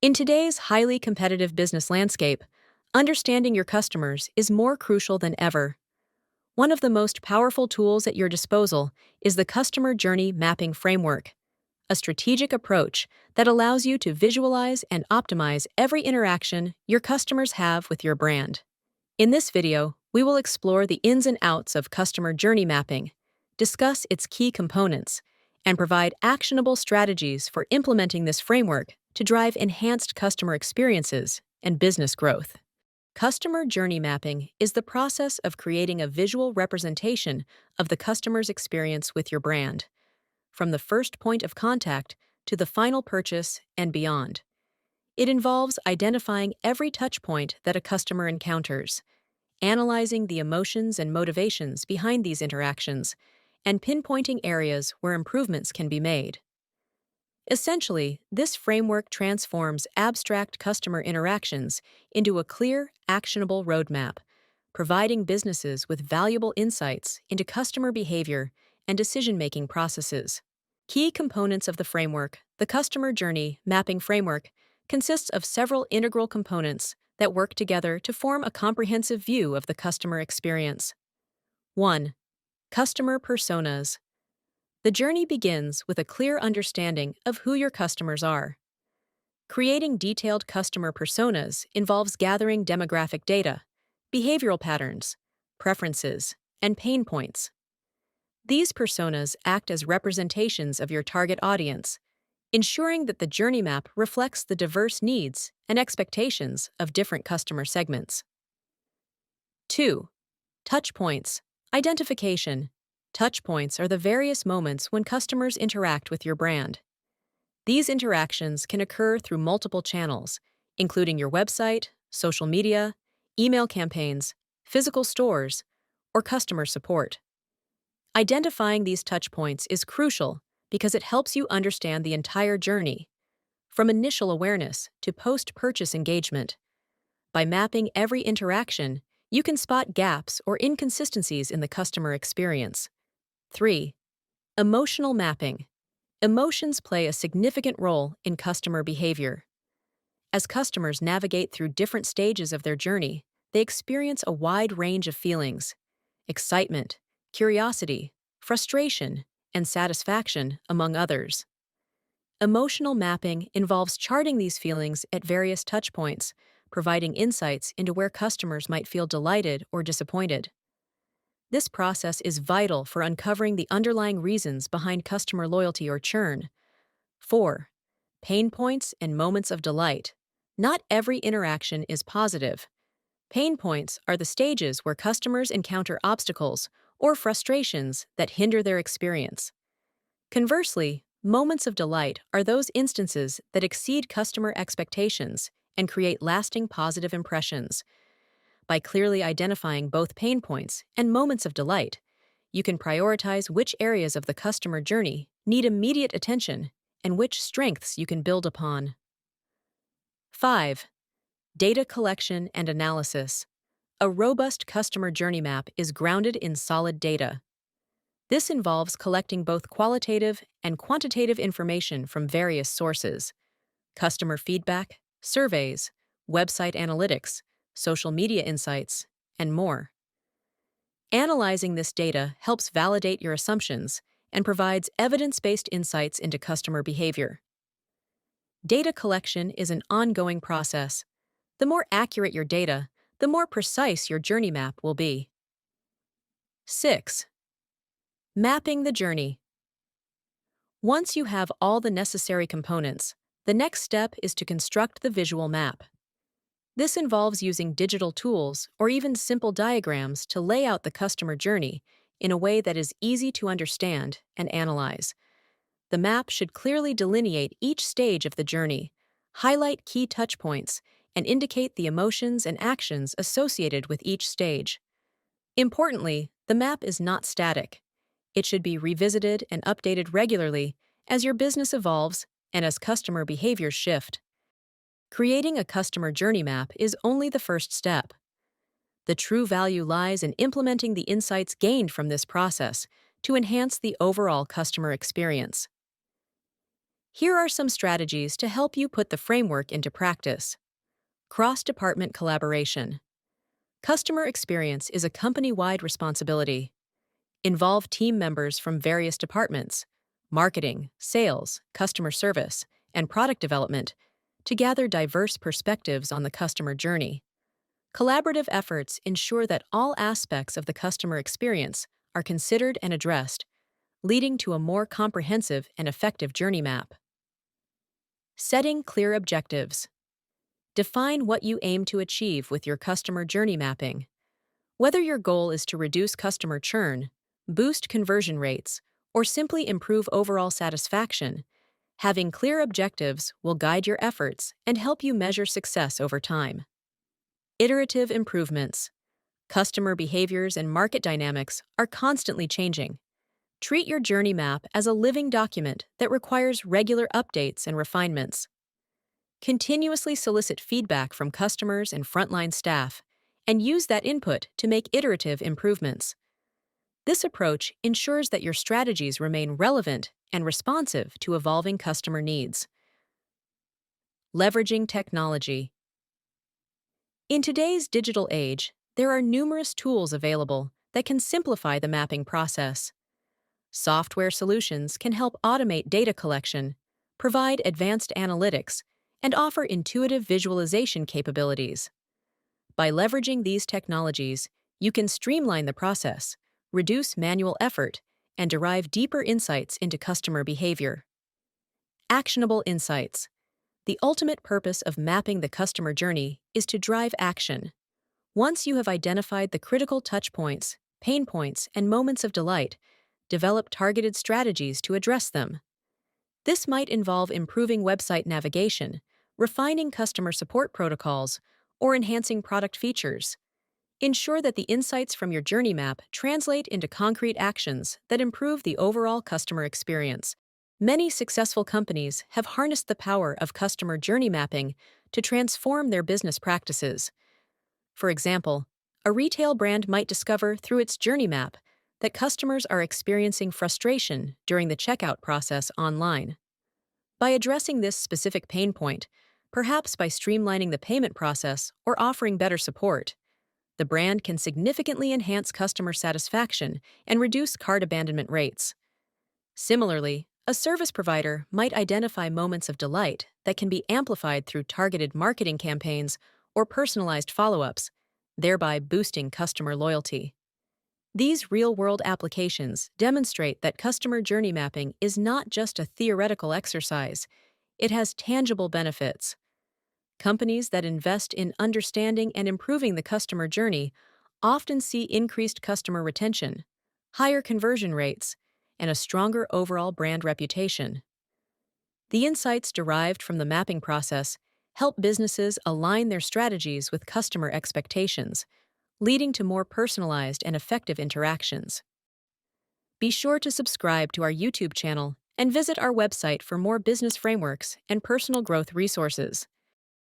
In today's highly competitive business landscape, understanding your customers is more crucial than ever. One of the most powerful tools at your disposal is the Customer Journey Mapping Framework, a strategic approach that allows you to visualize and optimize every interaction your customers have with your brand. In this video, we will explore the ins and outs of customer journey mapping, discuss its key components, and provide actionable strategies for implementing this framework to drive enhanced customer experiences and business growth. Customer journey mapping is the process of creating a visual representation of the customer's experience with your brand, from the first point of contact to the final purchase and beyond. It involves identifying every touchpoint that a customer encounters, analyzing the emotions and motivations behind these interactions, and pinpointing areas where improvements can be made. Essentially, this framework transforms abstract customer interactions into a clear, actionable roadmap, providing businesses with valuable insights into customer behavior and decision-making processes. Key components of the framework, the Customer Journey Mapping Framework, consists of several integral components that work together to form a comprehensive view of the customer experience. 1. Customer personas. The journey begins with a clear understanding of who your customers are. Creating detailed customer personas involves gathering demographic data, behavioral patterns, preferences, and pain points. These personas act as representations of your target audience, ensuring that the journey map reflects the diverse needs and expectations of different customer segments. 2. Touchpoints. Identification. Touchpoints are the various moments when customers interact with your brand. These interactions can occur through multiple channels, including your website, social media, email campaigns, physical stores, or customer support. Identifying these touchpoints is crucial because it helps you understand the entire journey, from initial awareness to post-purchase engagement. By mapping every interaction, you can spot gaps or inconsistencies in the customer experience. 3. Emotional mapping. Emotions play a significant role in customer behavior. As customers navigate through different stages of their journey, they experience a wide range of feelings: excitement, curiosity, frustration, and satisfaction, among others. Emotional mapping involves charting these feelings at various touchpoints, providing insights into where customers might feel delighted or disappointed. This process is vital for uncovering the underlying reasons behind customer loyalty or churn. 4. Pain points and moments of delight. Not every interaction is positive. Pain points are the stages where customers encounter obstacles or frustrations that hinder their experience. Conversely, moments of delight are those instances that exceed customer expectations and create lasting positive impressions. By clearly identifying both pain points and moments of delight, you can prioritize which areas of the customer journey need immediate attention and which strengths you can build upon. 5. Data collection and analysis. A robust customer journey map is grounded in solid data. This involves collecting both qualitative and quantitative information from various sources: customer feedback, surveys, website analytics, social media insights, and more. Analyzing this data helps validate your assumptions and provides evidence-based insights into customer behavior. Data collection is an ongoing process. The more accurate your data, the more precise your journey map will be. 6. Mapping the journey. Once you have all the necessary components, the next step is to construct the visual map. This involves using digital tools or even simple diagrams to lay out the customer journey in a way that is easy to understand and analyze. The map should clearly delineate each stage of the journey, highlight key touchpoints, and indicate the emotions and actions associated with each stage. Importantly, the map is not static. It should be revisited and updated regularly as your business evolves and as customer behaviors shift. Creating a customer journey map is only the first step. The true value lies in implementing the insights gained from this process to enhance the overall customer experience. Here are some strategies to help you put the framework into practice. Cross-department collaboration. Customer experience is a company-wide responsibility. Involve team members from various departments, marketing, sales, customer service, and product development, to gather diverse perspectives on the customer journey. Collaborative efforts ensure that all aspects of the customer experience are considered and addressed, leading to a more comprehensive and effective journey map. Setting clear objectives. Define what you aim to achieve with your customer journey mapping. Whether your goal is to reduce customer churn, boost conversion rates, or simply improve overall satisfaction, having clear objectives will guide your efforts and help you measure success over time. Iterative improvements. Customer behaviors and market dynamics are constantly changing. Treat your journey map as a living document that requires regular updates and refinements. Continuously solicit feedback from customers and frontline staff, and use that input to make iterative improvements. This approach ensures that your strategies remain relevant and responsive to evolving customer needs. Leveraging technology. In today's digital age, there are numerous tools available that can simplify the mapping process. Software solutions can help automate data collection, provide advanced analytics, and offer intuitive visualization capabilities. By leveraging these technologies, you can streamline the process, reduce manual effort, and derive deeper insights into customer behavior. Actionable insights. The ultimate purpose of mapping the customer journey is to drive action. Once you have identified the critical touchpoints, pain points, and moments of delight, develop targeted strategies to address them. This might involve improving website navigation, refining customer support protocols, or enhancing product features. Ensure that the insights from your journey map translate into concrete actions that improve the overall customer experience. Many successful companies have harnessed the power of customer journey mapping to transform their business practices. For example, a retail brand might discover through its journey map that customers are experiencing frustration during the checkout process online. By addressing this specific pain point, perhaps by streamlining the payment process or offering better support, the brand can significantly enhance customer satisfaction and reduce cart abandonment rates. Similarly, a service provider might identify moments of delight that can be amplified through targeted marketing campaigns or personalized follow-ups, thereby boosting customer loyalty. These real-world applications demonstrate that customer journey mapping is not just a theoretical exercise, it has tangible benefits. Companies that invest in understanding and improving the customer journey often see increased customer retention, higher conversion rates, and a stronger overall brand reputation. The insights derived from the mapping process help businesses align their strategies with customer expectations, leading to more personalized and effective interactions. Be sure to subscribe to our YouTube channel and visit our website for more business frameworks and personal growth resources.